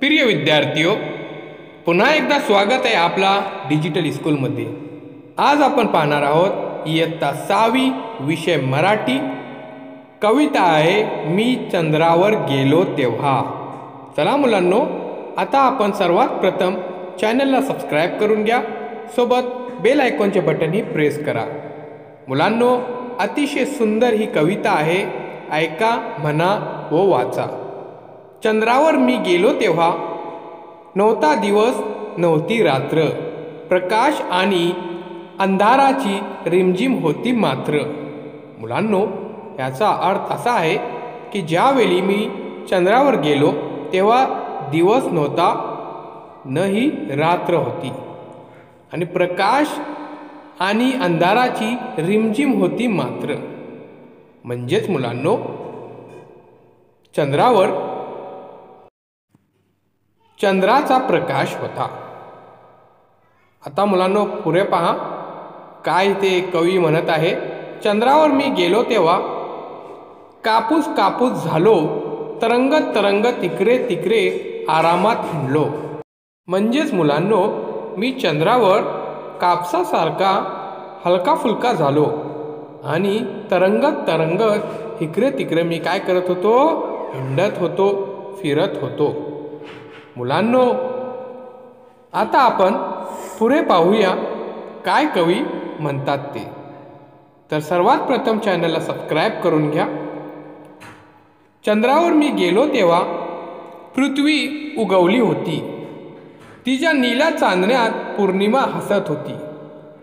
प्रिय विद्यार्थियों, पुन्हा एकदा स्वागत आहे आपला डिजिटल स्कूलमध्ये। आज आपण पाहणार आहोत इयत्ता 6वी विषय मराठी। कविता आहे मी चंद्रावर गेलो तेव्हा। चला मुलांनो, आता आपण सर्वात प्रथम चॅनलला सबस्क्राइब करून घ्या, सोबत बेल आयकॉनचे बटनही प्रेस करा। मुलांनो, अतिशय सुंदर ही कविता आहे, ऐका, म्हणा व वाचा। चंद्रावर मी गेलो तेव्हा, नव्हता दिवस नव्हती रात्र, प्रकाश आणि अंधाराची रिमझिम होती मात्र। मुलांनो, याचा अर्थ असा आहे की ज्यावेळी मी चंद्रावर गेलो तेव्हा दिवस नव्हता, न ही रात्र होती, आणि प्रकाश आणि अंधाराची रिमझिम होती मात्र। म्हणजेच मुलांनो, चंद्रावर चंद्राचा प्रकाश होता। आता मुलांनो पुढे पहा काय ते कवी म्हणत आहे। चंद्रावर मी गेलो तेव्हा, कापूस कापूस झालो, तरंगत तरंगत इकडे तिकडे आरामात हिंडलो। म्हणजेच मुलांनो, मी चंद्रावर कापसासारखा हलका फुलका झालो आणि तरंगत तरंगत इकडे तिकडे मी काय करत होतो, हिंडत होतो, फिरत होतो। मुलांनो, आता आपण पुढे पाहूया काय कवी म्हणतात ते। तर सर्वात प्रथम चॅनलला सबस्क्राइब करून घ्या। चंद्रावर मी गेलो तेव्हा पृथ्वी उगवली होती, तिच्या नील्या चांदण्यात पौर्णिमा हसत होती।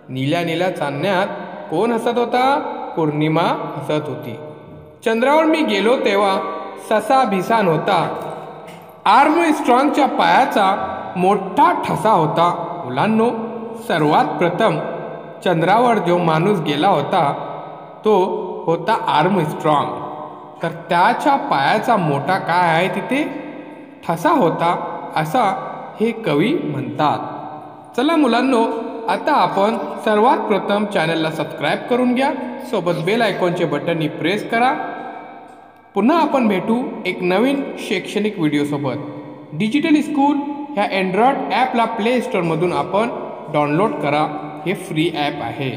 नील्या नील्या चांदण्यात कोण हसत होता? पौर्णिमा हसत होती। चंद्रावर मी गेलो तेव्हा ससा भिसा नव्हता, आर्मस्ट्रॉंगच्या पायाचा मोठा ठसा होता। मुलांनो, सर्वात प्रथम चंद्रावर जो माणूस गेला होता तो होता आर्मस्ट्रॉंग। तर त्याच्या पायाचा मोठा काय आहे तिथे ठसा होता, असा हे कवी म्हणतात। चला मुलांनो, आता आपण सर्वात प्रथम चॅनलला सबस्क्राइब करून घ्या, सोबत बेल आयकॉनचे बटनही प्रेस करा। पुन्हा आपण भेटू एक नवीन शैक्षणिक व्हिडिओसोबत। डिजिटल स्कूल ह्या अँड्रॉइड ॲपला प्ले स्टोअरमधून आपण डाउनलोड करा, हे फ्री ॲप आहे।